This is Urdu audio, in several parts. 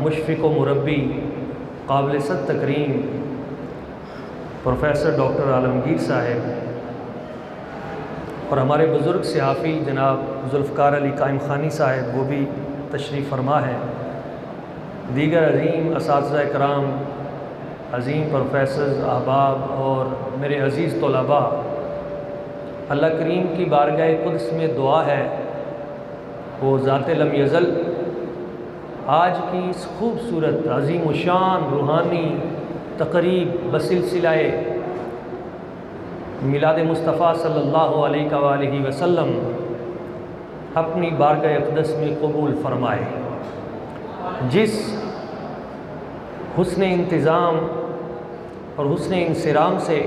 مشفق و مربی قابل صد تکریم پروفیسر ڈاکٹر عالمگیر صاحب اور ہمارے بزرگ صحافی جناب ذوالفقار علی قائم خانی صاحب وہ بھی تشریف فرما ہیں، دیگر عظیم اساتذہ کرام، عظیم پروفیسرز، احباب اور میرے عزیز طلباء، اللہ کریم کی بارگاہ قدس میں دعا ہے وہ ذات لم یزل آج کی اس خوبصورت عظیم و شان روحانی تقریب بسلسلہ میلاد مصطفیٰ صلی اللہ علیہ وآلہ وسلم اپنی بارگاہ اقدس میں قبول فرمائے۔ جس حسن انتظام اور حسن انصرام سے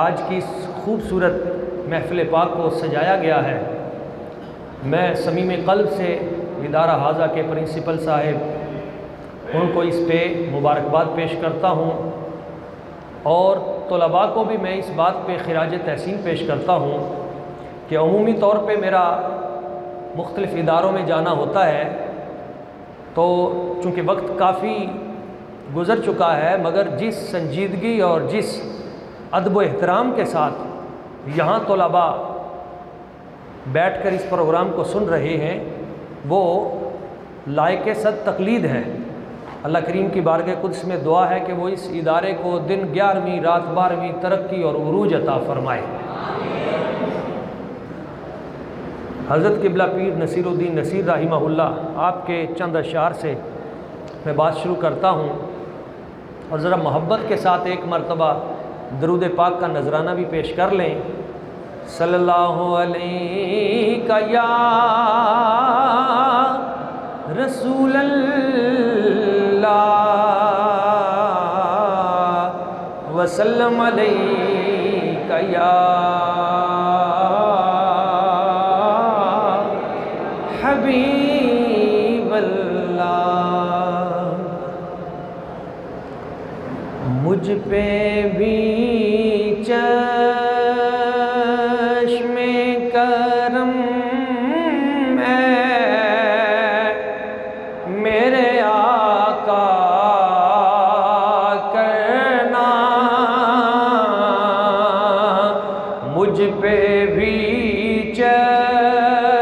آج کی اس خوبصورت محفل پاک کو سجایا گیا ہے، میں صمیم قلب سے ادارہ حاضہ کے پرنسپل صاحب ان کو اس پہ مبارکباد پیش کرتا ہوں، اور طلباء کو بھی میں اس بات پہ خراج تحسین پیش کرتا ہوں کہ عمومی طور پہ میرا مختلف اداروں میں جانا ہوتا ہے، تو چونکہ وقت کافی گزر چکا ہے، مگر جس سنجیدگی اور جس ادب و احترام کے ساتھ یہاں طلباء بیٹھ کر اس پروگرام کو سن رہے ہیں وہ لائق صد تقلید ہے۔ اللہ کریم کی بارگاہ قدس میں دعا ہے کہ وہ اس ادارے کو دن 11ویں رات 12ویں ترقی اور عروج عطا فرمائے۔ حضرت قبلہ پیر نصیر الدین نصیر رحمہ اللہ آپ کے چند اشعار سے میں بات شروع کرتا ہوں، اور ذرا محبت کے ساتھ ایک مرتبہ درود پاک کا نذرانہ بھی پیش کر لیں۔ صلی اللہ علیہ یا رسول اللہ وسلم علیہ یا حبیب اللہ۔ مجھ پہ بھی کرم ہے میرے آقا کرنا، مجھ پہ بھی چشم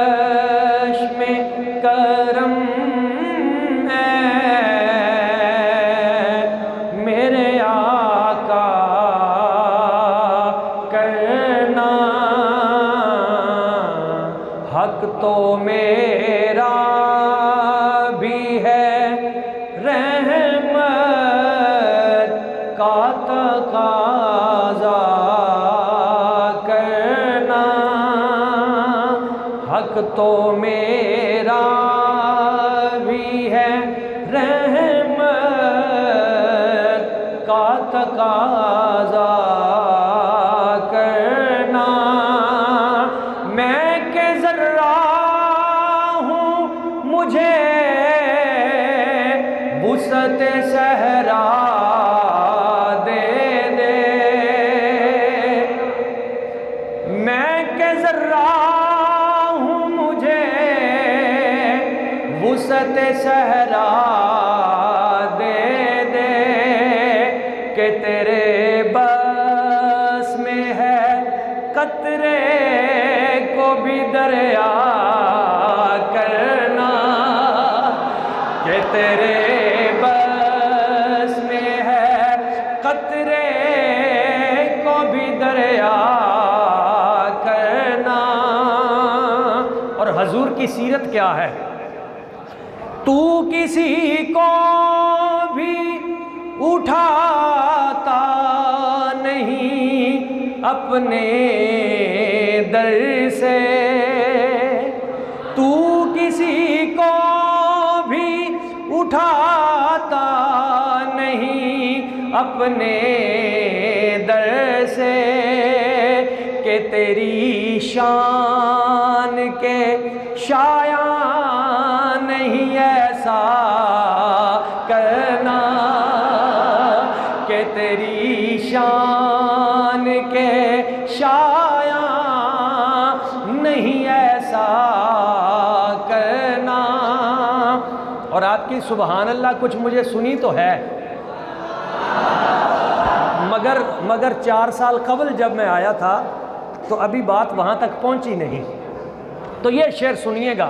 کرم ہے میرے آقا کرنا، حق تو میرا بھی ہے رحمت کا تقاضا کرنا، حق تو میرا بھی ہے رحمت کا تقاضا کرنا، میں کہ ذرہ ہوں مجھے وسعت صحرا دے دے، میں کہ ذرہ ہوں مجھے وسعت صحرا دے دے، کہ تیرے بس میں ہے قطرے کو بھی دریا کرنا، کہ تیرے بس میں ہے قطرے کو بھی دریا کرنا۔ اور حضور کی سیرت کیا ہے؟ تو کسی کو بھی اٹھاتا نہیں اپنے در سے، تو کسی کو بھی اٹھاتا نہیں اپنے در سے، کہ تیری شان کے شایان نہیں ایسا کرنا، کہ تیری شان کے شایان نہیں ایسا کرنا۔ اور آپ کی کہ سبحان اللہ کچھ مجھے سنی تو ہے، مگر 4 سال قبل جب میں آیا تھا تو ابھی بات وہاں تک پہنچی نہیں۔ تو یہ شعر سنیے گا،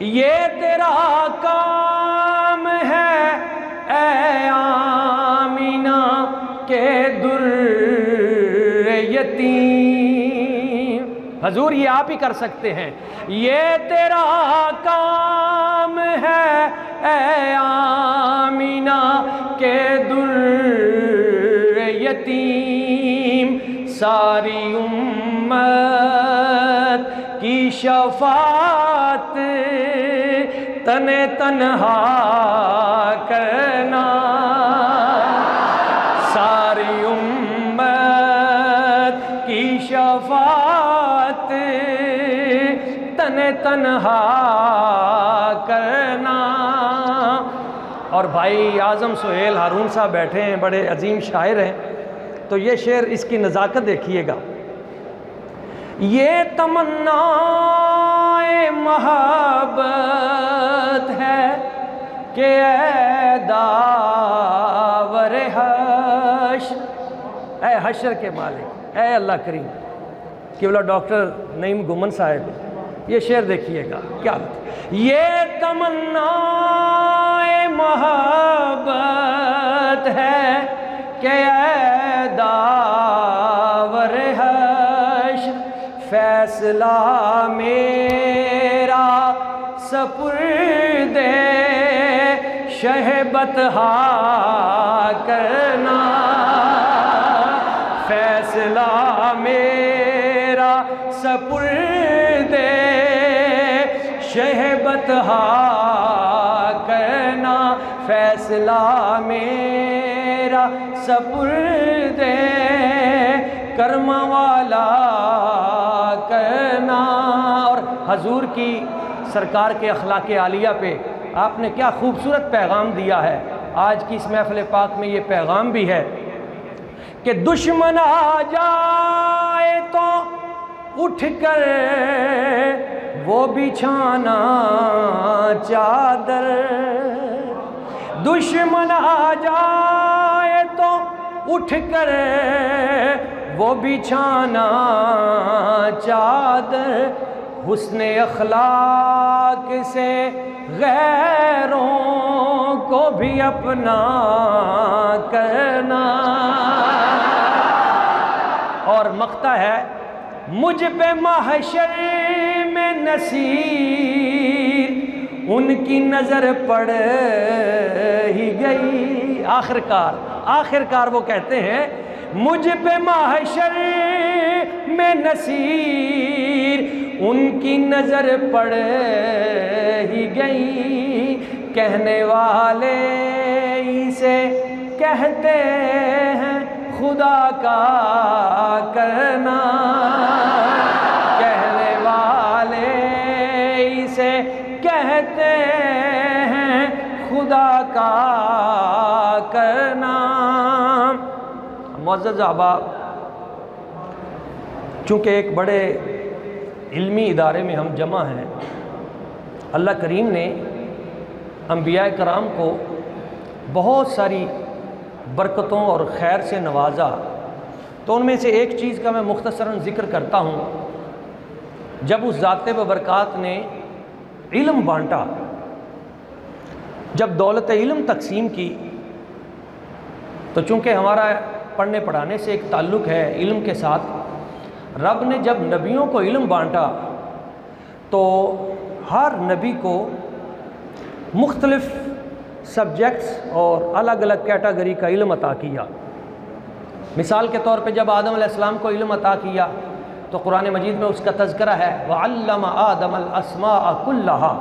یہ تیرا کام ہے اے آمینہ کے در یتیم۔ حضور یہ آپ ہی کر سکتے ہیں، یہ تیرا کام ہے اے آمینہ کے در یتیم، ساری امت کی شفاعت تن تنہا کرنا، ساری امت کی شفاعت تن تنہا کرنا۔ اور بھائی اعظم سہیل ہارون صاحب بیٹھے ہیں، بڑے عظیم شاعر ہیں، تو یہ شعر اس کی نزاکت دیکھیے گا، یہ تمنا محبت ہے کہ اے داور حشر، اے حشر کے مالک، اے اللہ کریم، قبلہ ڈاکٹر نعیم گمن صاحب، یہ شعر دیکھیے گا کیا بات، یہ تمنا محبت ہے کہ اے داور حشر، فیصلہ میرا سپرد شہبت ہا کرنا، فیصلہ میرا سپرد شہبت ہا کرنا، فیصلہ میرا سپرد کرم والا کرنا۔ اور حضور کی سرکار کے اخلاق عالیہ پہ آپ نے کیا خوبصورت پیغام دیا ہے۔ آج کی اس محفل پاک میں یہ پیغام بھی ہے کہ دشمن آ جائے تو اٹھ کر وہ بچھانا چادر، دشمن آ جائے تو اٹھ کر وہ بچھانا چادر، حسن اخلاق سے غیروں کو بھی اپنا کرنا۔ اور مقطع ہے، مجھ پہ محشر میں نصیر ان کی نظر پڑ ہی گئی۔ آخرکار وہ کہتے ہیں، مجھ پہ محشر میں نصیر ان کی نظر پڑ ہی گئی، کہنے والے اسے کہتے ہیں خدا کا کرنا، کہنے والے اسے کہتے ہیں خدا کا کرنا۔ معزز احباب، چونکہ ایک بڑے علمی ادارے میں ہم جمع ہیں، اللہ کریم نے انبیاء کرام کو بہت ساری برکتوں اور خیر سے نوازا، تو ان میں سے ایک چیز کا میں مختصراً ذکر کرتا ہوں۔ جب اس ذات ببرکات نے علم بانٹا، جب دولت علم تقسیم کی، تو چونکہ ہمارا پڑھنے پڑھانے سے ایک تعلق ہے علم کے ساتھ، رب نے جب نبیوں کو علم بانٹا تو ہر نبی کو مختلف سبجیکٹس اور الگ الگ کیٹیگری کا علم عطا کیا۔ مثال کے طور پہ جب آدم علیہ السلام کو علم عطا کیا تو قرآن مجید میں اس کا تذکرہ ہے، وَعَلَّمَ آدَمَ الْأَسْمَاءَ كُلَّهَا،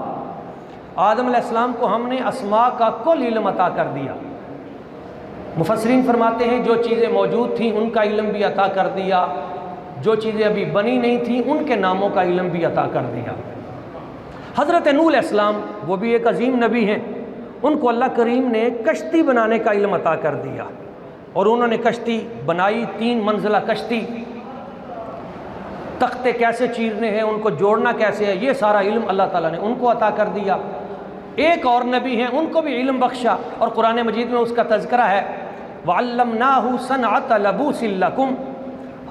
آدم علیہ السلام کو ہم نے اسماء کا کل علم عطا کر دیا۔ مفسرین فرماتے ہیں جو چیزیں موجود تھیں ان کا علم بھی عطا کر دیا، جو چیزیں ابھی بنی نہیں تھیں ان کے ناموں کا علم بھی عطا کر دیا۔ حضرت نوح علیہ السلام وہ بھی ایک عظیم نبی ہیں، ان کو اللہ کریم نے کشتی بنانے کا علم عطا کر دیا، اور انہوں نے کشتی بنائی، 3 منزلہ کشتی، تختے کیسے چیرنے ہیں، ان کو جوڑنا کیسے ہے، یہ سارا علم اللہ تعالیٰ نے ان کو عطا کر دیا۔ ایک اور نبی ہیں ان کو بھی علم بخشا، اور قرآن مجید میں اس کا تذکرہ ہے وَعَلَّمْنَاهُ صَنْعَةَ لَبُوسٍ لَكُمْ،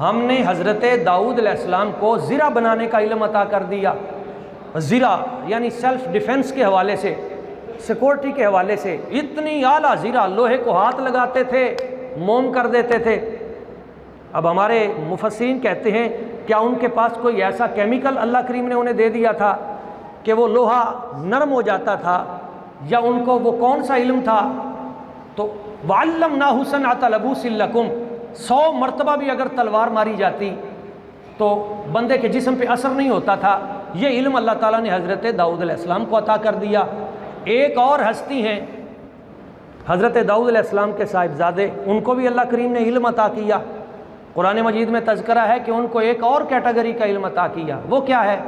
ہم نے حضرت داؤد علیہ السلام کو زرہ بنانے کا علم عطا کر دیا۔ زرہ یعنی سیلف ڈیفنس کے حوالے سے، سیکورٹی کے حوالے سے اتنی اعلیٰ زرہ، لوہے کو ہاتھ لگاتے تھے موم کر دیتے تھے۔ اب ہمارے مفسرین کہتے ہیں کیا ان کے پاس کوئی ایسا کیمیکل اللہ کریم نے انہیں دے دیا تھا کہ وہ لوہا نرم ہو جاتا تھا، یا ان کو وہ کون سا علم تھا؟ تو وَعَلَّمْنَاهُ صَنْعَةَ لَبُوسٍ لَكُمْ، 100 مرتبہ بھی اگر تلوار ماری جاتی تو بندے کے جسم پہ اثر نہیں ہوتا تھا۔ یہ علم اللہ تعالیٰ نے حضرت داؤد علیہ السلام کو عطا کر دیا۔ ایک اور ہستی ہیں حضرت داؤد علیہ السلام کے صاحبزادے، ان کو بھی اللہ کریم نے علم عطا کیا۔ قرآن مجید میں تذکرہ ہے کہ ان کو ایک اور کیٹیگری کا علم عطا کیا۔ وہ کیا ہے؟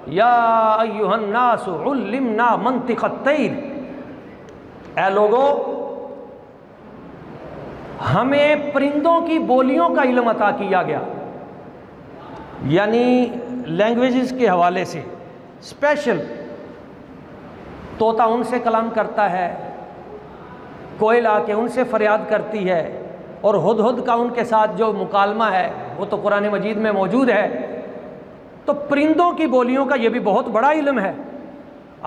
یا ایھا الناس علمنا منطق الطیر، اے لوگو ہمیں پرندوں کی بولیوں کا علم عطا کیا گیا، یعنی لینگویجز کے حوالے سے اسپیشل۔ طوطا ان سے کلام کرتا ہے، کوئل آ کے ان سے فریاد کرتی ہے، اور ہدہد کا ان کے ساتھ جو مکالمہ ہے وہ تو قرآن مجید میں موجود ہے۔ تو پرندوں کی بولیوں کا یہ بھی بہت بڑا علم ہے۔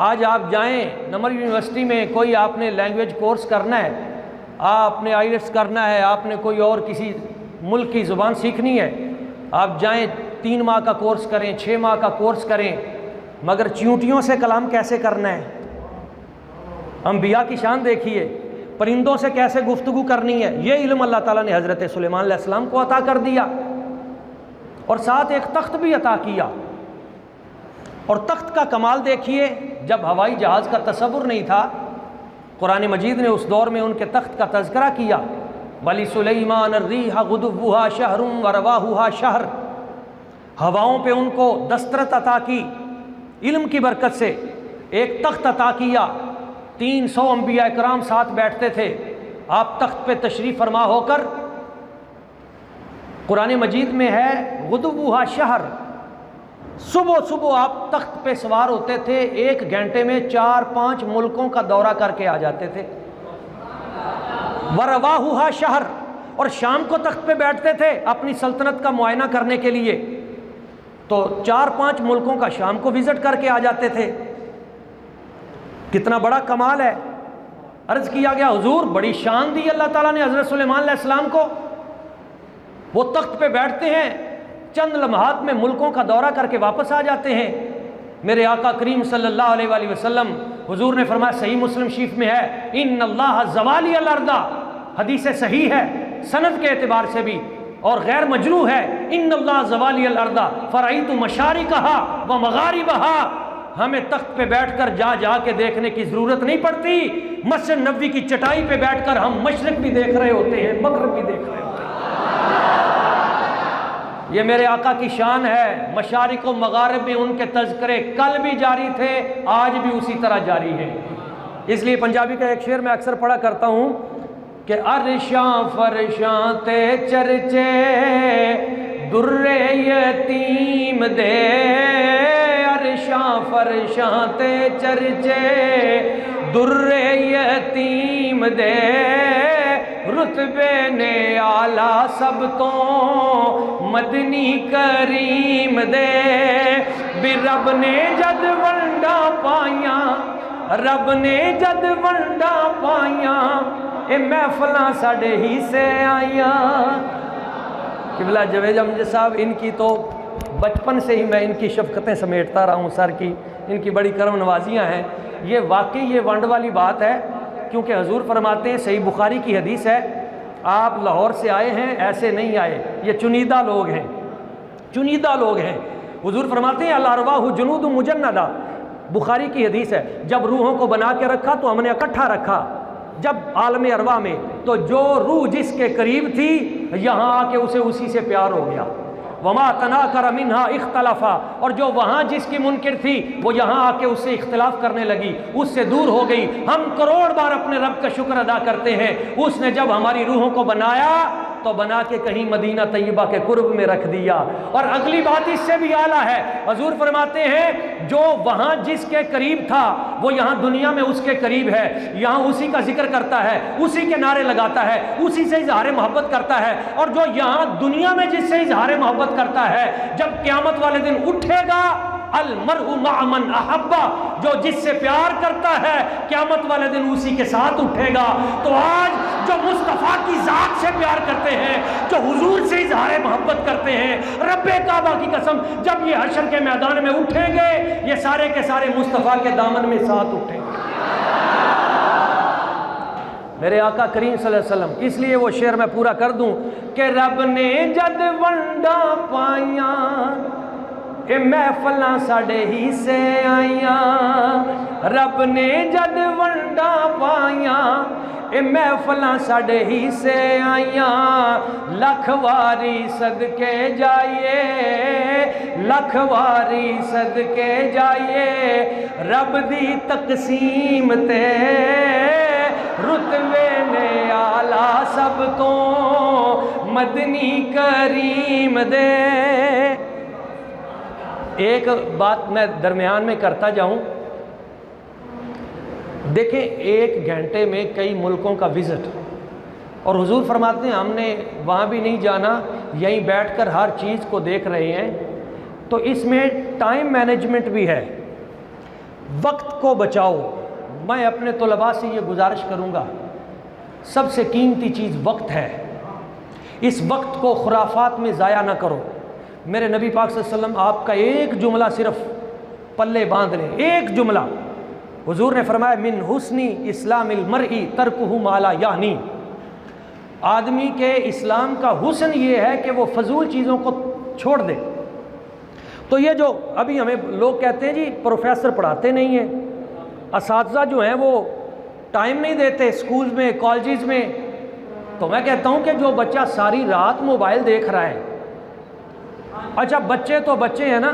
آج آپ جائیں نمر یونیورسٹی میں، کوئی آپ نے لینگویج کورس کرنا ہے، آپ نے آئیلٹس کرنا ہے، آپ نے کوئی اور کسی ملک کی زبان سیکھنی ہے، آپ جائیں 3 ماہ کا کورس کریں، 6 ماہ کا کورس کریں، مگر چیونٹیوں سے کلام کیسے کرنا ہے؟ انبیاء کی شان دیکھیے، پرندوں سے کیسے گفتگو کرنی ہے، یہ علم اللہ تعالیٰ نے حضرت سلیمان علیہ السلام کو عطا کر دیا، اور ساتھ ایک تخت بھی عطا کیا۔ اور تخت کا کمال دیکھیے، جب ہوائی جہاز کا تصور نہیں تھا، قرآن مجید نے اس دور میں ان کے تخت کا تذکرہ کیا، وَلِسُلَيْمَانَ الرِّيحَ غُدُوُّهَا شَهْرٌ وَرَوَاحُهَا شَهْرٌ، ہواؤں پہ ان کو دسترت عطا کی، علم کی برکت سے ایک تخت عطا کیا۔ 300 انبیاء اکرام ساتھ بیٹھتے تھے، آپ تخت پہ تشریف فرما ہو کر، قرآن مجید میں ہے غدوُّهَا شہر، صبح صبح آپ تخت پہ سوار ہوتے تھے، 1 گھنٹے میں 4-5 ملکوں کا دورہ کر کے آ جاتے تھے۔ وَرَوَاحُهَا شہر، اور شام کو تخت پہ بیٹھتے تھے اپنی سلطنت کا معائنہ کرنے کے لیے، تو 4-5 ملکوں کا شام کو وزٹ کر کے آ جاتے تھے۔ کتنا بڑا کمال ہے۔ عرض کیا گیا حضور بڑی شان دی اللہ تعالیٰ نے حضرت سلیمان علیہ السلام کو، وہ تخت پہ بیٹھتے ہیں، چند لمحات میں ملکوں کا دورہ کر کے واپس آ جاتے ہیں۔ میرے آقا کریم صلی اللہ علیہ وآلہ وسلم، حضور نے فرمایا، صحیح مسلم شریف میں ہے، ان اللہ زوالی الارض، حدیث صحیح ہے سند کے اعتبار سے بھی اور غیر مجروح ہے، ان اللہ زوالی الارض فرأیت مشارقہا و مغاربہا، ہمیں تخت پہ بیٹھ کر جا جا کے دیکھنے کی ضرورت نہیں پڑتی، مسجد نبوی کی چٹائی پہ بیٹھ کر ہم مشرق بھی دیکھ رہے ہوتے ہیں، مغرب بھی دیکھ رہے ہوتے ہیں۔ یہ میرے آقا کی شان ہے۔ مشارق و مغارب میں ان کے تذکرے کل بھی جاری تھے، آج بھی اسی طرح جاری ہیں۔ اس لیے پنجابی کا ایک شعر میں اکثر پڑھا کرتا ہوں کہ عرشاں فرشاں تے چرچے در یتیم دے، عرشاں فرشاں تے چرچے در یتیم دے، رتبے نے آلہ سب تو مدنی کریم دے، بھی رب نے جد ونڈا پائیاں، رب نے جد ونڈا پائیاں، اے محفلاں ساڈے ہی سے آئیاں۔ قبلہ جاوید احمد صاحب، ان کی تو بچپن سے ہی میں ان کی شفقتیں سمیٹتا رہا ہوں سر کی، ان کی بڑی کرم نوازیاں ہیں۔ یہ واقعی یہ ونڈ والی بات ہے، کیونکہ حضور فرماتے ہیں، صحیح بخاری کی حدیث ہے، آپ لاہور سے آئے ہیں، ایسے نہیں آئے، یہ چنیدہ لوگ ہیں، چنیدہ لوگ ہیں۔ حضور فرماتے ہیں الارواح جنود مجندہ، بخاری کی حدیث ہے، جب روحوں کو بنا کے رکھا تو ہم نے اکٹھا رکھا، جب عالم ارواح میں تو جو روح جس کے قریب تھی یہاں آ کے اسے اسی سے پیار ہو گیا، وما تناکر منہا اختلافا، اور جو وہاں جس کی منکر تھی وہ یہاں آ کے اس سے اختلاف کرنے لگی، اس سے دور ہو گئی۔ ہم کروڑ بار اپنے رب کا شکر ادا کرتے ہیں، اس نے جب ہماری روحوں کو بنایا تو بنا کے کہیں مدینہ طیبہ کے قرب میں رکھ دیا۔ اور اگلی بات اس سے بھی اعلیٰ ہے، حضور فرماتے ہیں جو وہاں جس کے قریب تھا وہ یہاں دنیا میں اس کے قریب ہے، یہاں اسی کا ذکر کرتا ہے، اسی کے نعرے لگاتا ہے، اسی سے اظہار محبت کرتا ہے، اور جو یہاں دنیا میں جس سے اظہار محبت کرتا ہے جب قیامت والے دن اٹھے گا، المرء مع من احبہ، جو جس سے پیار کرتا ہے قیامت والے دن اسی کے ساتھ اٹھے گا۔ تو آج جو مصطفیٰ کی ذات سے پیار کرتے ہیں، جو حضور سے اظہار محبت کرتے ہیں، رب کعبہ کی قسم جب یہ حشر کے میدان میں اٹھیں گے یہ سارے کے سارے مصطفیٰ کے دامن میں ساتھ اٹھیں گے، میرے آقا کریم صلی اللہ علیہ وسلم۔ اس لیے وہ شعر میں پورا کر دوں کہ رب نے جد ونڈا پائیاں اے محفلاں ساڈے ہی سے آئیاں، رب نے جد ونڈا پائیاں اے محفلاں ساڈے ہی سے آئیاں، لکھ واری صدقے جائیے، لکھ واری صدقے جائیے، رب دی تقسیم تے رتبے نے اعلیٰ سب تو مدنی کریم دے۔ ایک بات میں درمیان میں کرتا جاؤں، دیکھیں 1 گھنٹے میں کئی ملکوں کا وزٹ، اور حضور فرماتے ہیں ہم نے وہاں بھی نہیں جانا، یہیں بیٹھ کر ہر چیز کو دیکھ رہے ہیں، تو اس میں ٹائم مینجمنٹ بھی ہے، وقت کو بچاؤ۔ میں اپنے طلباء سے یہ گزارش کروں گا، سب سے قیمتی چیز وقت ہے، اس وقت کو خرافات میں ضائع نہ کرو۔ میرے نبی پاک صلی اللہ علیہ وسلم آپ کا ایک جملہ صرف پلے باندھ لیں، ایک جملہ، حضور نے فرمایا من حسن اسلام المرء ترکہ ما لا یعنی، آدمی کے اسلام کا حسن یہ ہے کہ وہ فضول چیزوں کو چھوڑ دے۔ تو یہ جو ابھی ہمیں لوگ کہتے ہیں جی پروفیسر پڑھاتے نہیں ہیں، اساتذہ جو ہیں وہ ٹائم نہیں دیتے اسکولز میں کالجز میں، تو میں کہتا ہوں کہ جو بچہ ساری رات موبائل دیکھ رہا ہے، اچھا بچے تو بچے ہیں نا،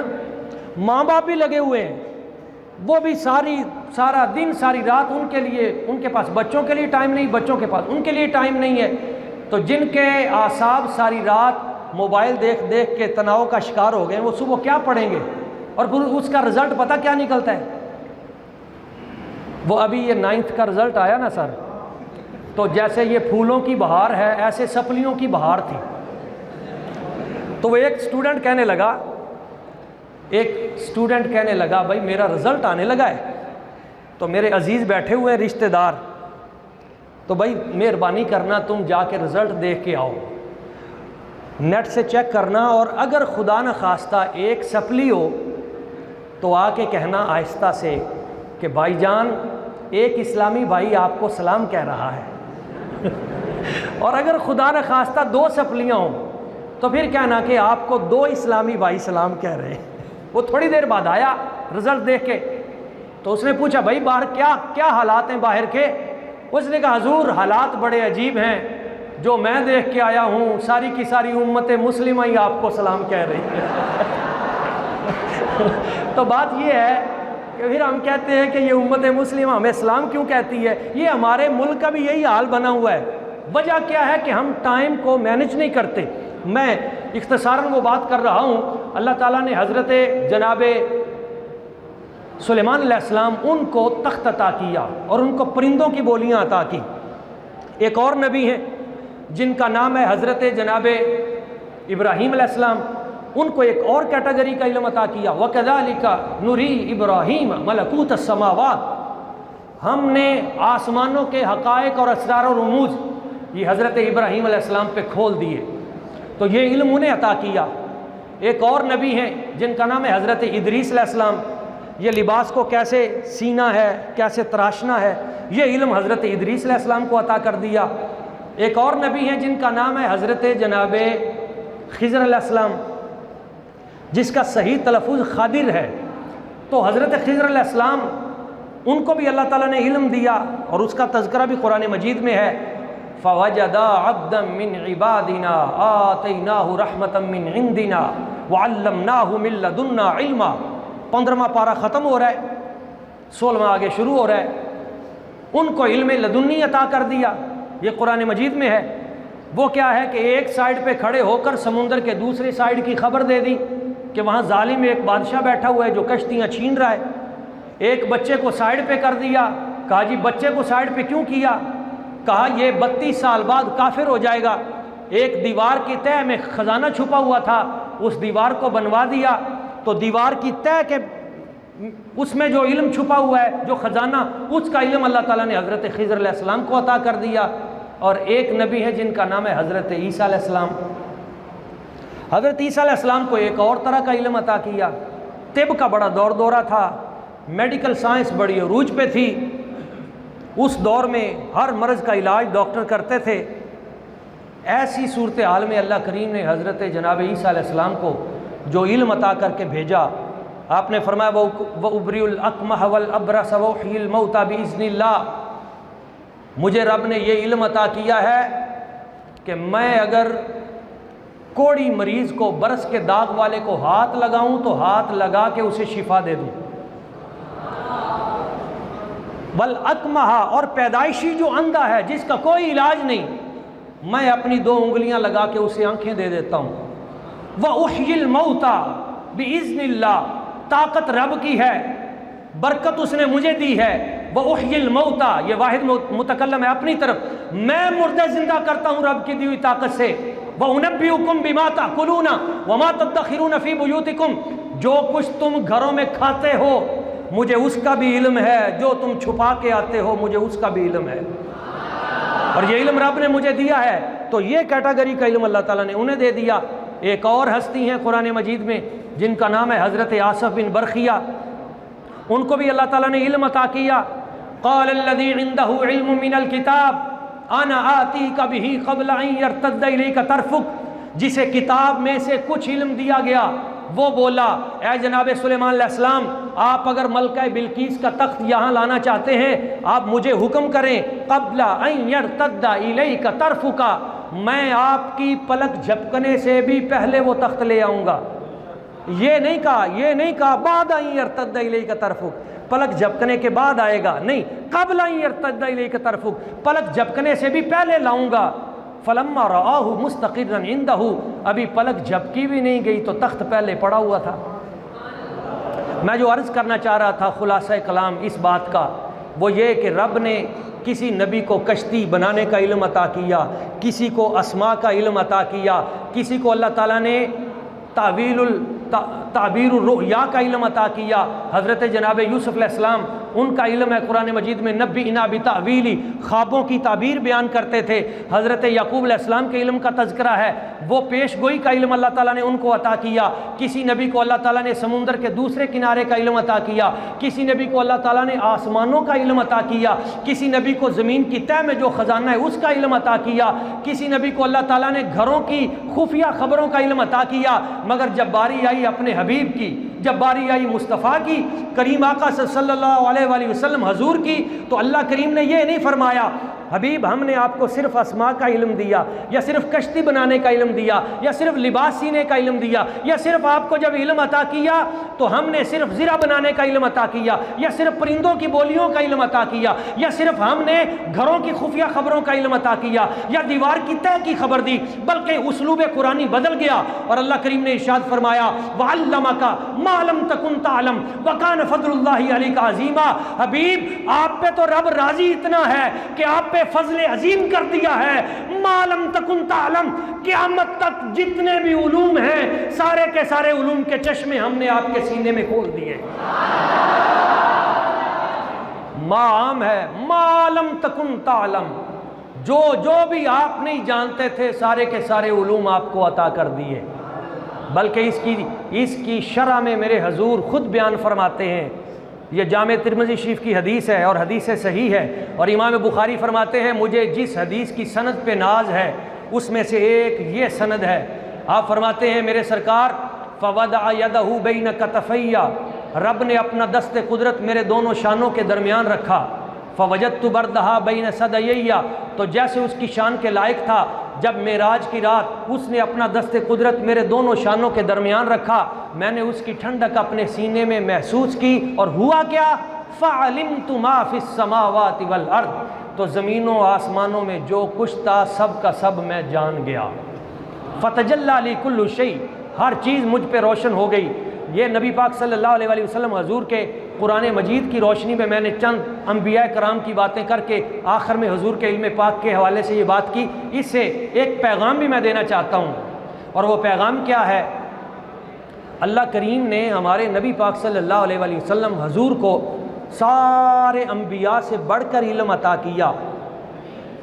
ماں باپ بھی لگے ہوئے ہیں، وہ بھی سارا دن ساری رات ان کے لیے، ان کے پاس بچوں کے لیے ٹائم نہیں، بچوں کے پاس ان کے لیے ٹائم نہیں ہے، تو جن کے اعصاب ساری رات موبائل دیکھ دیکھ کے تناؤ کا شکار ہو گئے، وہ صبح کیا پڑھیں گے؟ اور پھر اس کا رزلٹ پتہ کیا نکلتا ہے؟ وہ ابھی یہ 9th کا رزلٹ آیا نا سر، تو جیسے یہ پھولوں کی بہار ہے ایسے سپلیوں کی بہار تھی۔ تو وہ ایک اسٹوڈنٹ کہنے لگا بھائی میرا رزلٹ آنے لگا ہے، تو میرے عزیز بیٹھے ہوئے ہیں رشتہ دار، تو بھائی مہربانی کرنا تم جا کے رزلٹ دیکھ کے آؤ، نیٹ سے چیک کرنا، اور اگر خدا نخواستہ ایک سپلی ہو تو آ کے کہنا آہستہ سے کہ بھائی جان ایک اسلامی بھائی آپ کو سلام کہہ رہا ہے اور اگر خدا نخواستہ 2 سپلیاں ہوں تو پھر کہنا کہ آپ کو 2 اسلامی بھائی سلام کہہ رہے ہیں۔ وہ تھوڑی دیر بعد آیا رزلٹ دیکھ کے، تو اس نے پوچھا بھائی باہر کیا حالات ہیں باہر کے؟ اس نے کہا حضور حالات بڑے عجیب ہیں، جو میں دیکھ کے آیا ہوں ساری کی ساری امت مسلمہ ہی آپ کو سلام کہہ رہی ہے تو بات یہ ہے کہ پھر ہم کہتے ہیں کہ یہ امت مسلمہ ہمیں اسلام کیوں کہتی ہے؟ یہ ہمارے ملک کا بھی یہی حال بنا ہوا ہے۔ وجہ کیا ہے کہ ہم ٹائم کو مینج نہیں کرتے۔ میں اختصاراً وہ بات کر رہا ہوں، اللہ تعالیٰ نے حضرت جناب سلیمان علیہ السلام ان کو تخت عطا کیا اور ان کو پرندوں کی بولیاں عطا کی۔ ایک اور نبی ہیں جن کا نام ہے حضرت جناب ابراہیم علیہ السلام، ان کو ایک اور کیٹیگری کا علم عطا کیا، وَكَذَلِكَ نُرِي إِبْرَاهِيمَ مَلَكُوتَ السَّمَاوَاتِ، ہم نے آسمانوں کے حقائق اور اسرار و رموز یہ حضرت ابراہیم علیہ السلام پہ کھول دیے، تو یہ علم انہیں عطا کیا۔ ایک اور نبی ہیں جن کا نام ہے حضرت ادریس علیہ السلام، یہ لباس کو کیسے سینا ہے، کیسے تراشنا ہے، یہ علم حضرت ادریس علیہ السلام کو عطا کر دیا۔ ایک اور نبی ہیں جن کا نام ہے حضرت جناب خضر علیہ السلام، جس کا صحیح تلفظ خضر ہے، تو حضرت خضر علیہ السلام ان کو بھی اللہ تعالیٰ نے علم دیا، اور اس کا تذکرہ بھی قرآن مجید میں ہے، فَوَجَدَا عَبْدًا مِّنْ عِبَادِنَا آتَيْنَاهُ رَحْمَةً مِّنْ عِنْدِنَا وَعَلَّمْنَاهُ مِن لَّدُنَّا عِلْمًا۔ 15واں پارہ ختم ہو رہا ہے، 16واں آگے شروع ہو رہا ہے۔ ان کو علم لدنی عطا کر دیا، یہ قرآن مجید میں ہے۔ وہ کیا ہے کہ ایک سائیڈ پہ کھڑے ہو کر سمندر کے دوسری سائیڈ کی خبر دے دی کہ وہاں ظالم ایک بادشاہ بیٹھا ہوا ہے جو کشتیاں چھین رہا ہے۔ ایک بچے کو سائیڈ پہ کر دیا، کہا جی بچے کو سائیڈ پہ کیوں کیا؟ کہا یہ 32 سال بعد کافر ہو جائے گا۔ ایک دیوار کی تہہ میں خزانہ چھپا ہوا تھا، اس دیوار کو بنوا دیا، تو دیوار کی تہہ کے اس میں جو علم چھپا ہوا ہے، جو خزانہ، اس کا علم اللہ تعالیٰ نے حضرت خضر علیہ السلام کو عطا کر دیا۔ اور ایک نبی ہے جن کا نام ہے حضرت عیسیٰ علیہ السلام۔ حضرت عیسیٰ علیہ السلام کو ایک اور طرح کا علم عطا کیا۔ طب کا بڑا دورہ تھا، میڈیکل سائنس بڑی عروج پہ تھی، اس دور میں ہر مرض کا علاج ڈاکٹر کرتے تھے۔ ایسی صورتحال میں اللہ کریم نے حضرت جناب عیسیٰ علیہ السلام کو جو علم عطا کر کے بھیجا، آپ نے فرمایا وَأُبْرِئُ الْأَكْمَحَ وَالْأَبْرَصَ وَأُحْيِي الْمَوْتَى بِإِذْنِ اللَّهِ، مجھے رب نے یہ علم عطا کیا ہے کہ میں اگر کوڑی مریض کو، برس کے داغ والے کو ہاتھ لگاؤں تو ہاتھ لگا کے اسے شفا دے دوں۔ وَالْأَكْمَحَ، اور پیدائشی جو اندھا ہے جس کا کوئی علاج نہیں، میں اپنی 2 انگلیاں لگا کے اسے آنکھیں دے دیتا ہوں۔ وَأُحْيِي الْمَوْتَى بِإِذْنِ اللَّهِ، طاقت رب کی ہے، برکت اس نے مجھے دی ہے۔ وَأُحْيِي الْمَوْتَى، یہ واحد متکلم ہے اپنی طرف، میں مردے زندہ کرتا ہوں رب کی دی ہوئی طاقت سے۔ وَأُنَبِّئُكُم بِمَا تَأْكُلُونَ وَمَا تَدَّخِرُونَ فِي بُيُوتِكُمْ، جو کچھ تم گھروں میں کھاتے ہو مجھے اس کا بھی علم ہے، جو تم چھپا کے آتے ہو مجھے اس کا بھی علم ہے، اور یہ علم رب نے مجھے دیا ہے۔ تو یہ کیٹیگری کا علم اللہ تعالیٰ نے انہیں دے دیا۔ ایک اور ہستی ہیں قرآن مجید میں جن کا نام ہے حضرت آصف بن برخیہ، ان کو بھی اللہ تعالیٰ نے علم عطا کیا۔ قال الذي عنده علم من الكتاب انا آتيك به قبل ان يرتد اليك طرفك، جسے کتاب میں سے کچھ علم دیا گیا وہ بولا اے جناب سلیمان علیہ السلام، آپ اگر ملکہ بلقیس کا تخت یہاں لانا چاہتے ہیں آپ مجھے حکم کریں، قبل ان يرتد اليك طرفك، میں آپ کی پلک جھپکنے سے بھی پہلے وہ تخت لے آؤں گا۔ یہ نہیں کہا بعد ان يرتد اليك طرفك، پلک جھپکنے کے بعد آئے گا، نہیں، قبل ان يرتد اليك طرفك، پلک جھپکنے سے بھی پہلے لاؤں گا۔ فلما رآہ مستقرا عنده، ابھی پلک جھپکی بھی نہیں گئی تو تخت پہلے پڑا ہوا تھا۔ میں جو عرض کرنا چاہ رہا تھا خلاصہ کلام اس بات کا وہ یہ کہ رب نے کسی نبی کو کشتی بنانے کا علم عطا کیا، کسی کو اسماء کا علم عطا کیا، کسی کو اللہ تعالیٰ نے تعبیر الرؤیا کا علم عطا کیا۔ حضرت جناب یوسف علیہ السلام ان کا علم ہے قرآن مجید میں نبئنا بتأویلی، خوابوں کی تعبیر بیان کرتے تھے۔ حضرت یعقوب علیہ السلام کے علم کا تذکرہ ہے، وہ پیش گوئی کا علم اللہ تعالیٰ نے ان کو عطا کیا۔ کسی نبی کو اللہ تعالیٰ نے سمندر کے دوسرے کنارے کا علم عطا کیا، کسی نبی کو اللہ تعالیٰ نے آسمانوں کا علم عطا کیا، کسی نبی کو زمین کی تہ میں جو خزانہ ہے اس کا علم عطا کیا، کسی نبی کو اللہ تعالیٰ نے گھروں کی خفیہ خبروں کا علم عطا کیا۔ مگر جب باری آئی اپنے حبیب کی، جب باری آئی مصطفیٰ کی، کریم آقا صلی اللہ علیہ وآلہ وسلم حضور کی، تو اللہ کریم نے یہ نہیں فرمایا حبیب ہم نے آپ کو صرف اسماء کا علم دیا، یا صرف کشتی بنانے کا علم دیا، یا صرف لباس سینے کا علم دیا، یا صرف آپ کو جب علم عطا کیا تو ہم نے صرف زرہ بنانے کا علم عطا کیا، یا صرف پرندوں کی بولیوں کا علم عطا کیا، یا صرف ہم نے گھروں کی خفیہ خبروں کا علم عطا کیا، یا دیوار کی تہ کی خبر دی، بلکہ اسلوب قرآنی بدل گیا اور اللہ کریم نے ارشاد فرمایا وَعَلَّمَكَ مَا لَمْ تَكُنْ تَعْلَمْ وَكَانَ فَضْلُ اللَّهِ عَلَيْكَ عَظِيمًا۔ حبیب آپ پہ تو رب راضی اتنا ہے کہ آپ پہ فضل عظیم کر دیا ہے، ما لم تکن تعلم، قیامت تک جتنے بھی علوم ہیں سارے کے سارے علوم کے چشمے ہم نے آپ کے سینے میں کھول دیے۔ ما عام ہے، ما لم تکن تعلم، جو بھی آپ نہیں جانتے تھے سارے کے سارے علوم آپ کو عطا کر دیے۔ بلکہ اس کی شرح میں میرے حضور خود بیان فرماتے ہیں، یہ جامع ترمذی شریف کی حدیث ہے اور حدیث صحیح ہے، اور امام بخاری فرماتے ہیں مجھے جس حدیث کی سند پہ ناز ہے اس میں سے ایک یہ سند ہے۔ آپ فرماتے ہیں میرے سرکار فوضع یدہ بین کتفی، رب نے اپنا دست قدرت میرے دونوں شانوں کے درمیان رکھا، فوجدت بردہا بین صدیی، تو جیسے اس کی شان کے لائق تھا جب معراج کی رات اس نے اپنا دست قدرت میرے دونوں شانوں کے درمیان رکھا، میں نے اس کی ٹھنڈک اپنے سینے میں محسوس کی، اور ہوا کیا؟ فَعَلِمْتُ مَا فِي السَّمَاوَاتِ وَالْأَرْضِ، تو زمینوں آسمانوں میں جو کچھ تھا سب کا سب میں جان گیا۔ فتجلی لی کل شیء، ہر چیز مجھ پہ روشن ہو گئی۔ یہ نبی پاک صلی اللہ علیہ وآلہ وسلم حضور کے قرآن مجید کی روشنی میں نے چند انبیاء کرام کی باتیں کر کے آخر میں حضور کے علم پاک کے حوالے سے یہ بات کی۔ اس سے ایک پیغام بھی میں دینا چاہتا ہوں، اور وہ پیغام کیا ہے؟ اللہ کریم نے ہمارے نبی پاک صلی اللہ علیہ وآلہ وسلم حضور کو سارے انبیاء سے بڑھ کر علم عطا کیا،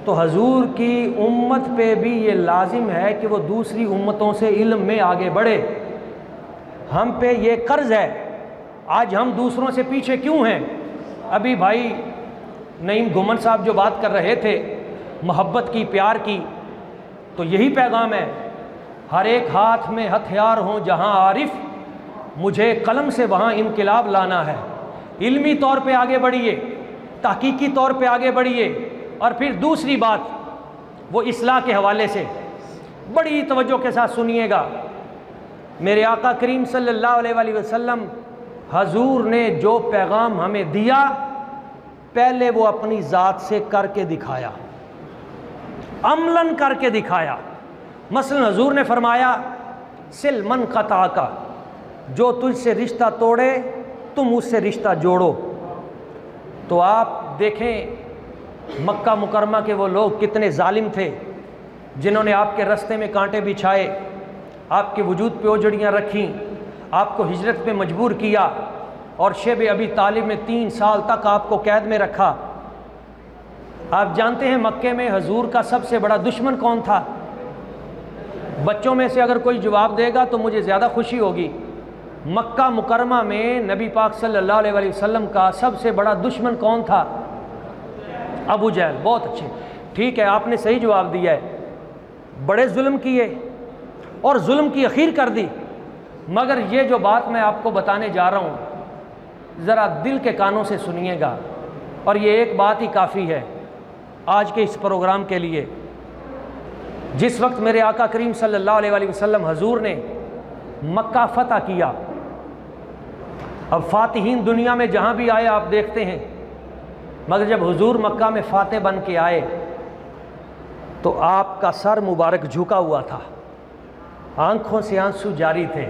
تو حضور کی امت پہ بھی یہ لازم ہے کہ وہ دوسری امتوں سے علم میں آگے بڑھے۔ ہم پہ یہ قرض ہے۔ آج ہم دوسروں سے پیچھے کیوں ہیں؟ ابھی بھائی نعیم گھمن صاحب جو بات کر رہے تھے محبت کی، پیار کی، تو یہی پیغام ہے۔ ہر ایک ہاتھ میں ہتھیار ہوں جہاں عارف، مجھے قلم سے وہاں انقلاب لانا ہے۔ علمی طور پہ آگے بڑھیے، تحقیقی طور پہ آگے بڑھیے، اور پھر دوسری بات وہ اصلاح کے حوالے سے بڑی توجہ کے ساتھ سنیے گا۔ میرے آقا کریم صلی اللہ علیہ وآلہ وسلم حضور نے جو پیغام ہمیں دیا، پہلے وہ اپنی ذات سے کر کے دکھایا، عملاً کر کے دکھایا۔ مثلا حضور نے فرمایا سل من قطعک، جو تجھ سے رشتہ توڑے تم اس سے رشتہ جوڑو۔ تو آپ دیکھیں مکہ مکرمہ کے وہ لوگ کتنے ظالم تھے، جنہوں نے آپ کے رستے میں کانٹے بچھائے، آپ کے وجود پہ اوجڑیاں رکھیں، آپ کو ہجرت پہ مجبور کیا، اور شیب ابی طالب میں 3 سال تک آپ کو قید میں رکھا۔ آپ جانتے ہیں مکے میں حضور کا سب سے بڑا دشمن کون تھا؟ بچوں میں سے اگر کوئی جواب دے گا تو مجھے زیادہ خوشی ہوگی۔ مکہ مکرمہ میں نبی پاک صلی اللہ علیہ وآلہ وسلم کا سب سے بڑا دشمن کون تھا؟ ابو جہل۔ بہت اچھے، ٹھیک ہے، آپ نے صحیح جواب دیا ہے۔ بڑے ظلم کیے اور ظلم کی اخیر کر دی، مگر یہ جو بات میں آپ کو بتانے جا رہا ہوں ذرا دل کے کانوں سے سنیے گا، اور یہ ایک بات ہی کافی ہے آج کے اس پروگرام کے لیے۔ جس وقت میرے آقا کریم صلی اللہ علیہ وآلہ وسلم حضور نے مکہ فتح کیا، اب فاتحین دنیا میں جہاں بھی آئے آپ دیکھتے ہیں، مگر جب حضور مکہ میں فاتح بن کے آئے تو آپ کا سر مبارک جھکا ہوا تھا، آنکھوں سے آنسو جاری تھے،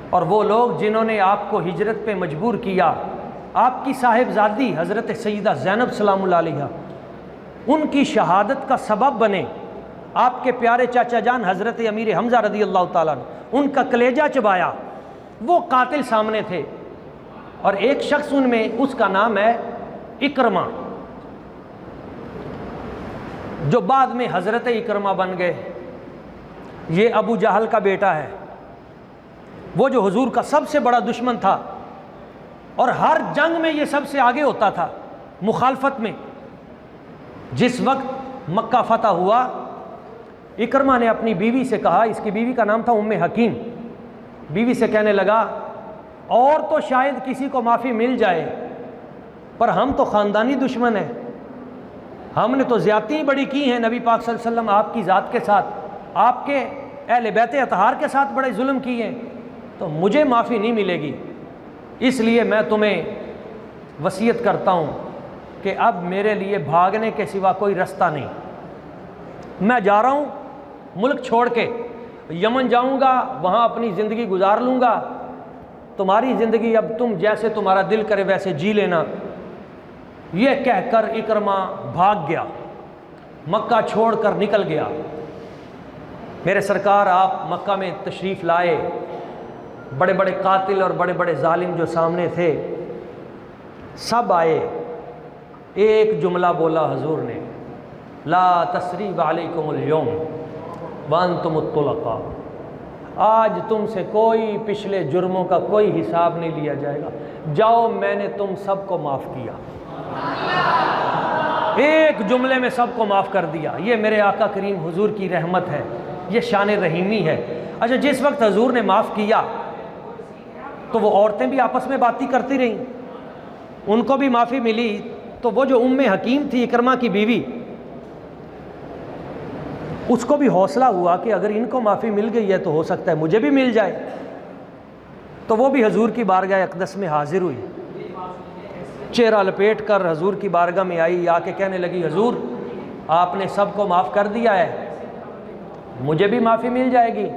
اور وہ لوگ جنہوں نے آپ کو ہجرت پہ مجبور کیا، آپ کی صاحبزادی حضرت سیدہ زینب سلام اللہ علیہا، ان کی شہادت کا سبب بنے، آپ کے پیارے چاچا جان حضرت امیر حمزہ رضی اللہ تعالیٰ عنہ، ان کا کلیجہ چبایا، وہ قاتل سامنے تھے، اور ایک شخص ان میں، اس کا نام ہے اکرمہ، جو بعد میں حضرت اکرمہ بن گئے۔ یہ ابو جہل کا بیٹا ہے، وہ جو حضور کا سب سے بڑا دشمن تھا، اور ہر جنگ میں یہ سب سے آگے ہوتا تھا مخالفت میں۔ جس وقت مکہ فتح ہوا، اکرمہ نے اپنی بیوی سے کہا، اس کی بیوی کا نام تھا ام حکیم، بیوی سے کہنے لگا اور تو شاید کسی کو معافی مل جائے، پر ہم تو خاندانی دشمن ہیں، ہم نے تو زیادتی بڑی کی ہیں نبی پاک صلی اللہ علیہ وسلم آپ کی ذات کے ساتھ، آپ کے اہل بیت اطہار کے ساتھ بڑے ظلم کیے ہیں، تو مجھے معافی نہیں ملے گی، اس لیے میں تمہیں وصیت کرتا ہوں کہ اب میرے لیے بھاگنے کے سوا کوئی رستہ نہیں، میں جا رہا ہوں ملک چھوڑ کے، یمن جاؤں گا، وہاں اپنی زندگی گزار لوں گا، تمہاری زندگی اب تم جیسے تمہارا دل کرے ویسے جی لینا۔ یہ کہہ کر اکرمہ بھاگ گیا، مکہ چھوڑ کر نکل گیا۔ میرے سرکار آپ مکہ میں تشریف لائے، بڑے بڑے قاتل اور بڑے بڑے ظالم جو سامنے تھے سب آئے، ایک جملہ بولا حضور نے، لا تثریب علیکم اليوم وانتم الطلقاء، آج تم سے کوئی پچھلے جرموں کا کوئی حساب نہیں لیا جائے گا، جاؤ میں نے تم سب کو معاف کیا، ایک جملے میں سب کو معاف کر دیا۔ یہ میرے آقا کریم حضور کی رحمت ہے، یہ شان رحیمی ہے۔ اچھا، جس وقت حضور نے معاف کیا تو وہ عورتیں بھی آپس میں باتیں کرتی رہیں، ان کو بھی معافی ملی، تو وہ جو ام حکیم تھی اکرمہ کی بیوی، اس کو بھی حوصلہ ہوا کہ اگر ان کو معافی مل گئی ہے تو ہو سکتا ہے مجھے بھی مل جائے، تو وہ بھی حضور کی بارگاہ اقدس میں حاضر ہوئی۔ چہرہ لپیٹ کر حضور کی بارگاہ میں آئی، آ کے کہنے لگی حضور آپ نے سب کو معاف کر دیا ہے، مجھے بھی معافی مل جائے گی؟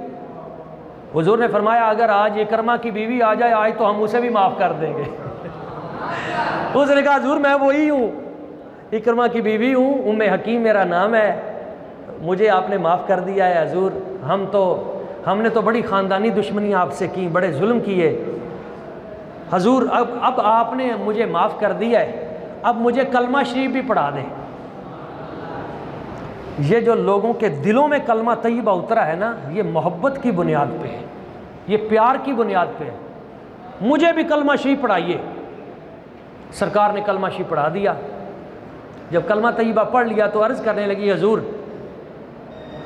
حضور نے فرمایا اگر آج اکرمہ کی بیوی آ جائے آج تو ہم اسے بھی معاف کر دیں گے۔ اس نے کہا حضور میں وہی ہوں، اکرمہ کی بیوی ہوں، ام حکیم میرا نام ہے، مجھے آپ نے معاف کر دیا ہے حضور، ہم نے تو بڑی خاندانی دشمنی آپ سے کی، بڑے ظلم کیے حضور، اب آپ نے مجھے معاف کر دیا ہے، اب مجھے کلمہ شریف بھی پڑھا دیں۔ یہ جو لوگوں کے دلوں میں کلمہ طیبہ اترا ہے نا، یہ محبت کی بنیاد پہ ہے، یہ پیار کی بنیاد پہ ہے، مجھے بھی کلمہ شریف پڑھائیے۔ سرکار نے کلمہ شریف پڑھا دیا۔ جب کلمہ طیبہ پڑھ لیا تو عرض کرنے لگی حضور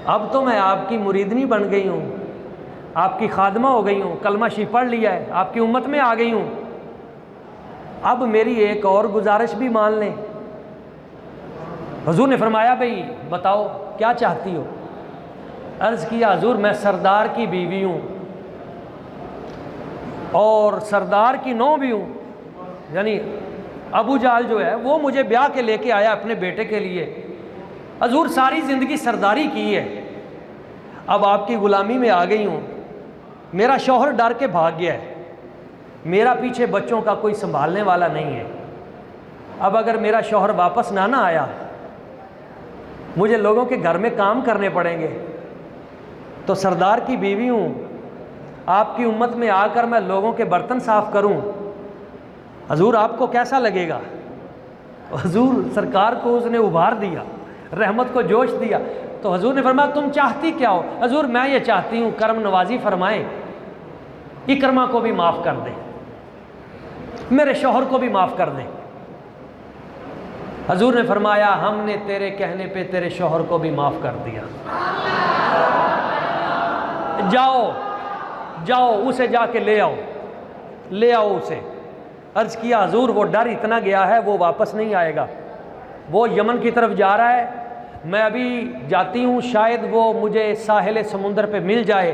اب تو میں آپ کی مریدنی بن گئی ہوں، آپ کی خادمہ ہو گئی ہوں، کلمہ شریف پڑھ لیا ہے، آپ کی امت میں آ گئی ہوں، اب میری ایک اور گزارش بھی مان لیں۔ حضور نے فرمایا بھئی بتاؤ کیا چاہتی ہو؟ عرض کیا حضور میں سردار کی بیوی ہوں اور سردار کی نو بھی ہوں، یعنی ابو جہل جو ہے وہ مجھے بیاہ کے لے کے آیا اپنے بیٹے کے لیے، حضور ساری زندگی سرداری کی ہے، اب آپ کی غلامی میں آ گئی ہوں، میرا شوہر ڈر کے بھاگ گیا ہے، میرا پیچھے بچوں کا کوئی سنبھالنے والا نہیں ہے، اب اگر میرا شوہر واپس نہ آیا مجھے لوگوں کے گھر میں کام کرنے پڑیں گے، تو سردار کی بیوی ہوں، آپ کی امت میں آ کر میں لوگوں کے برتن صاف کروں، حضور آپ کو کیسا لگے گا؟ حضور سرکار کو اس نے ابھار دیا، رحمت کو جوش دیا، تو حضور نے فرمایا تم چاہتی کیا ہو؟ حضور میں یہ چاہتی ہوں کرم نوازی فرمائیں، اکرمہ کو بھی معاف کر دیں، میرے شوہر کو بھی معاف کر دیں۔ حضور نے فرمایا ہم نے تیرے کہنے پہ تیرے شوہر کو بھی معاف کر دیا، جاؤ اسے جا کے لے آؤ اسے۔ عرض کیا حضور وہ ڈر اتنا گیا ہے وہ واپس نہیں آئے گا، وہ یمن کی طرف جا رہا ہے، میں ابھی جاتی ہوں شاید وہ مجھے ساحل سمندر پہ مل جائے،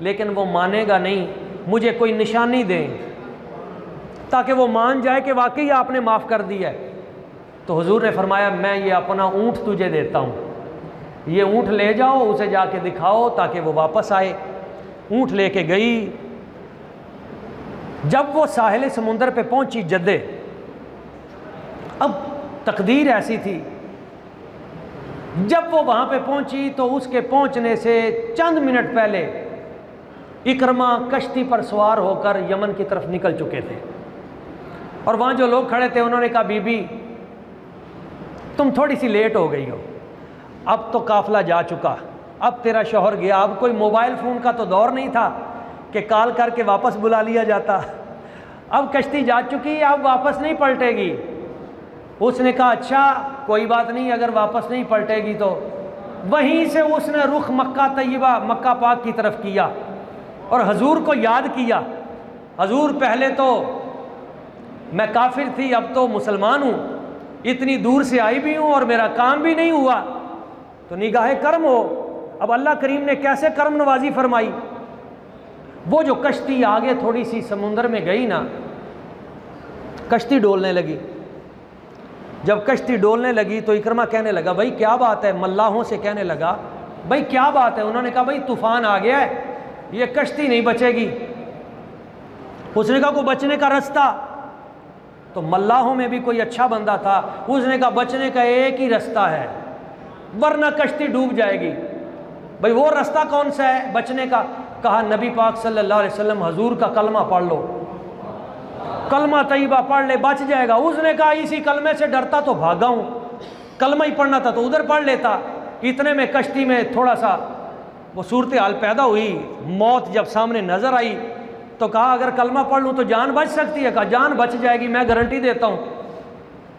لیکن وہ مانے گا نہیں، مجھے کوئی نشانی دیں تاکہ وہ مان جائے کہ واقعی آپ نے معاف کر دیا ہے۔ تو حضور نے فرمایا میں یہ اپنا اونٹ تجھے دیتا ہوں، یہ اونٹ لے جاؤ اسے جا کے دکھاؤ تاکہ وہ واپس آئے۔ اونٹ لے کے گئی، جب وہ ساحل سمندر پہ پہنچی جدے، اب تقدیر ایسی تھی جب وہ وہاں پہ پہنچی تو اس کے پہنچنے سے چند منٹ پہلے اکرمہ کشتی پر سوار ہو کر یمن کی طرف نکل چکے تھے، اور وہاں جو لوگ کھڑے تھے انہوں نے کہا بی بی تم تھوڑی سی لیٹ ہو گئی ہو، اب تو قافلہ جا چکا، اب تیرا شوہر گیا، اب کوئی موبائل فون کا تو دور نہیں تھا کہ کال کر کے واپس بلا لیا جاتا، اب کشتی جا چکی اب واپس نہیں پلٹے گی۔ اس نے کہا اچھا کوئی بات نہیں، اگر واپس نہیں پلٹے گی تو وہیں سے اس نے رخ مکہ طیبہ مکہ پاک کی طرف کیا اور حضور کو یاد کیا، حضور پہلے تو میں کافر تھی اب تو مسلمان ہوں، اتنی دور سے آئی بھی ہوں اور میرا کام بھی نہیں ہوا، تو نگاہ کرم ہو۔ اب اللہ کریم نے کیسے کرم نوازی فرمائی، وہ جو کشتی آگے تھوڑی سی سمندر میں گئی نا، کشتی ڈولنے لگی، جب کشتی ڈولنے لگی تو اکرمہ کہنے لگا بھائی کیا بات ہے، ملاحوں سے کہنے لگا بھائی کیا بات ہے؟ انہوں نے کہا بھائی طوفان آ گیا ہے، یہ کشتی نہیں بچے گی۔ اس نے کہا کوئی بچنے کا رستہ؟ تو ملاحوں میں بھی کوئی اچھا بندہ تھا، اس نے کہا بچنے کا ایک ہی رستہ ہے ورنہ کشتی ڈوب جائے گی۔ بھائی وہ رستہ کون سا ہے بچنے کا؟ کہا نبی پاک صلی اللہ علیہ وسلم حضور کا کلمہ پڑھ لو، کلمہ طیبہ پڑھ لے بچ جائے گا۔ اس نے کہا اسی کلمے سے ڈرتا تو بھاگا ہوں، کلمہ ہی پڑھنا تھا تو ادھر پڑھ لیتا۔ اتنے میں کشتی میں تھوڑا سا وہ صورتحال پیدا ہوئی، موت جب سامنے نظر آئی تو کہا اگر کلمہ پڑھ لوں تو جان بچ سکتی ہے؟ کہا جان بچ جائے گی، میں گارنٹی دیتا ہوں۔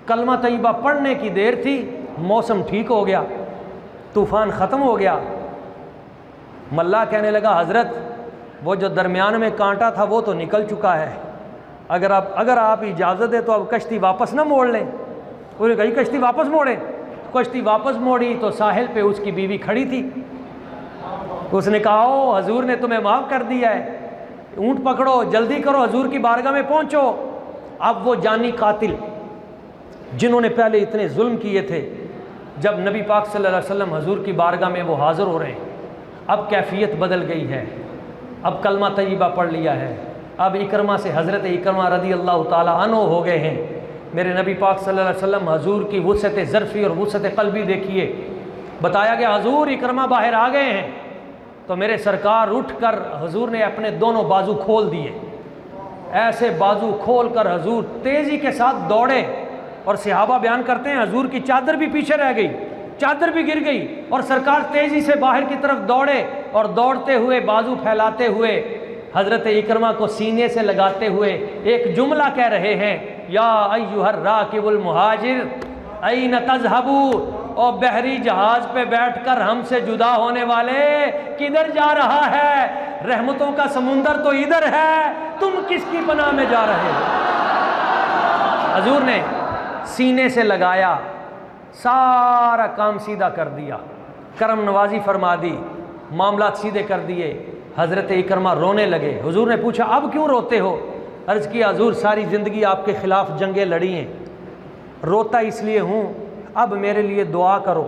کلمہ طیبہ پڑھنے کی دیر تھی، موسم ٹھیک ہو گیا، طوفان ختم ہو گیا۔ ملا کہنے لگا حضرت وہ جو درمیان میں کانٹا تھا وہ تو نکل چکا ہے، اگر آپ اجازت دے تو اب کشتی واپس نہ موڑ لیں۔ انہوں نے کہا کشتی واپس موڑیں؟ کشتی واپس موڑی تو ساحل پہ اس کی بیوی کھڑی تھی، اس نے کہا او حضور نے تمہیں معاف کر دیا ہے، اونٹ پکڑو جلدی کرو حضور کی بارگاہ میں پہنچو۔ اب وہ جانی قاتل جنہوں نے پہلے اتنے ظلم کیے تھے، جب نبی پاک صلی اللہ علیہ وسلم حضور کی بارگاہ میں وہ حاضر ہو رہے ہیں، اب کیفیت بدل گئی ہے، اب کلمہ طیبہ پڑھ لیا ہے، اب اکرمہ سے حضرت اکرمہ رضی اللہ تعالیٰ عنہ ہو گئے ہیں۔ میرے نبی پاک صلی اللہ علیہ وسلم حضور کی وسعت ظرفی اور وسعت قلبی دیکھیے، بتایا کہ حضور اکرمہ باہر آ گئے ہیں، تو میرے سرکار اٹھ کر حضور نے اپنے دونوں بازو کھول دیے، ایسے بازو کھول کر حضور تیزی کے ساتھ دوڑے، اور صحابہ بیان کرتے ہیں حضور کی چادر بھی پیچھے رہ گئی، چادر بھی گر گئی، اور سرکار تیزی سے باہر کی طرف دوڑے، اور دوڑتے ہوئے بازو پھیلاتے ہوئے حضرت اکرمہ کو سینے سے لگاتے ہوئے ایک جملہ کہہ رہے ہیں، یا ایھا الراکب المہاجر این تذہبون، اور بحری جہاز پہ بیٹھ کر ہم سے جدا ہونے والے کدھر جا رہا ہے؟ رحمتوں کا سمندر تو ادھر ہے، تم کس کی پناہ میں جا رہے ہو؟ حضور نے سینے سے لگایا، سارا کام سیدھا کر دیا، کرم نوازی فرما دی، معاملات سیدھے کر دیے۔ حضرت اکرمہ رونے لگے، حضور نے پوچھا اب کیوں روتے ہو؟ عرض کیا حضور ساری زندگی آپ کے خلاف جنگیں لڑی ہیں، روتا اس لیے ہوں، اب میرے لیے دعا کرو،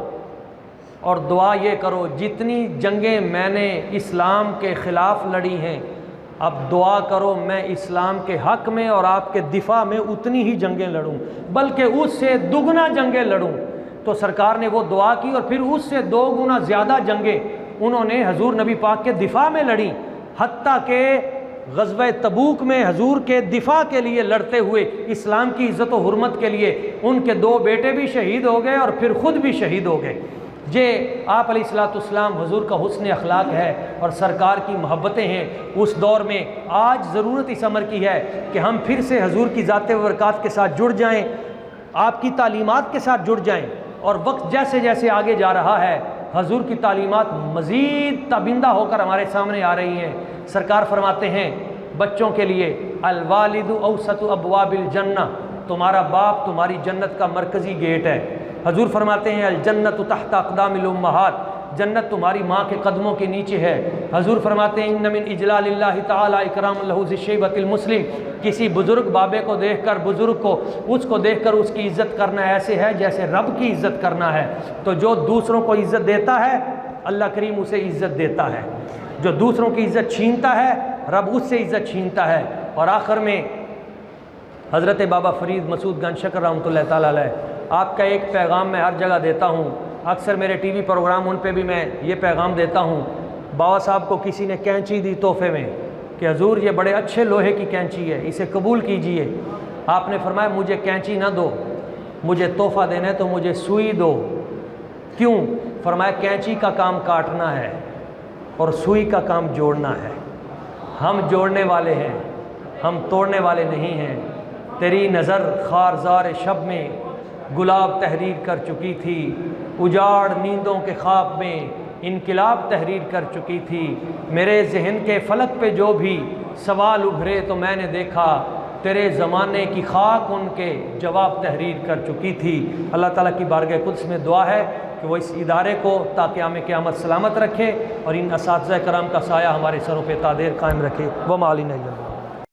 اور دعا یہ کرو جتنی جنگیں میں نے اسلام کے خلاف لڑی ہیں، اب دعا کرو میں اسلام کے حق میں اور آپ کے دفاع میں اتنی ہی جنگیں لڑوں، بلکہ اس سے دگنا جنگیں لڑوں۔ تو سرکار نے وہ دعا کی، اور پھر اس سے 2 گنا زیادہ جنگیں انہوں نے حضور نبی پاک کے دفاع میں لڑیں، حتیٰ کہ غزوہ تبوک میں حضور کے دفاع کے لیے لڑتے ہوئے، اسلام کی عزت و حرمت کے لیے ان کے 2 بیٹے بھی شہید ہو گئے اور پھر خود بھی شہید ہو گئے۔ یہ آپ علیہ السلام حضور کا حسن اخلاق ہے اور سرکار کی محبتیں ہیں۔ اس دور میں آج ضرورت اس امر کی ہے کہ ہم پھر سے حضور کی ذات و برکات کے ساتھ جڑ جائیں، آپ کی تعلیمات کے ساتھ جڑ جائیں، اور وقت جیسے جیسے آگے جا رہا ہے حضور کی تعلیمات مزید تابندہ ہو کر ہمارے سامنے آ رہی ہیں۔ سرکار فرماتے ہیں بچوں کے لیے الوالد اوسط ابواب الجنہ، تمہارا باپ تمہاری جنت کا مرکزی گیٹ ہے۔ حضور فرماتے ہیں الجنت تحت اقدام الامہات، جنت تمہاری ماں کے قدموں کے نیچے ہے۔ حضور فرماتے ہیں ان من اجلال اللہ تعالی اکرام لہ ذی الشیبۃ المسلم، کسی بزرگ بابے کو دیکھ کر، بزرگ کو، اس کو دیکھ کر اس کی عزت کرنا ایسے ہے جیسے رب کی عزت کرنا ہے۔ تو جو دوسروں کو عزت دیتا ہے اللہ کریم اسے عزت دیتا ہے، جو دوسروں کی عزت چھینتا ہے رب اس سے عزت چھینتا ہے۔ اور آخر میں حضرت بابا فرید مسعود گنج شکر رحمۃ اللہ تعالیٰ علیہ، آپ کا ایک پیغام میں ہر جگہ دیتا ہوں، اکثر میرے ٹی وی پروگرام ان پہ بھی میں یہ پیغام دیتا ہوں۔ بابا صاحب کو کسی نے کینچی دی تحفے میں کہ حضور یہ بڑے اچھے لوہے کی کینچی ہے، اسے قبول کیجئے۔ آپ نے فرمایا مجھے کینچی نہ دو، مجھے تحفہ دینا ہے تو مجھے سوئی دو۔ کیوں؟ فرمایا کینچی کا کام کاٹنا ہے اور سوئی کا کام جوڑنا ہے، ہم جوڑنے والے ہیں، ہم توڑنے والے نہیں ہیں۔ تیری نظر خارزار شب میں گلاب تحریر کر چکی تھی، اجاڑ نیندوں کے خواب میں انقلاب تحریر کر چکی تھی۔ میرے ذہن کے فلک پہ جو بھی سوال ابھرے تو میں نے دیکھا تیرے زمانے کی خاک ان کے جواب تحریر کر چکی تھی۔ اللہ تعالیٰ کی بارگاہ قدس میں دعا ہے کہ وہ اس ادارے کو تا قیام قیامت سلامت رکھے اور ان اساتذہ کرام کا سایہ ہمارے سروں پہ تا دیر قائم رکھے۔ وما علینا الا البلاغ۔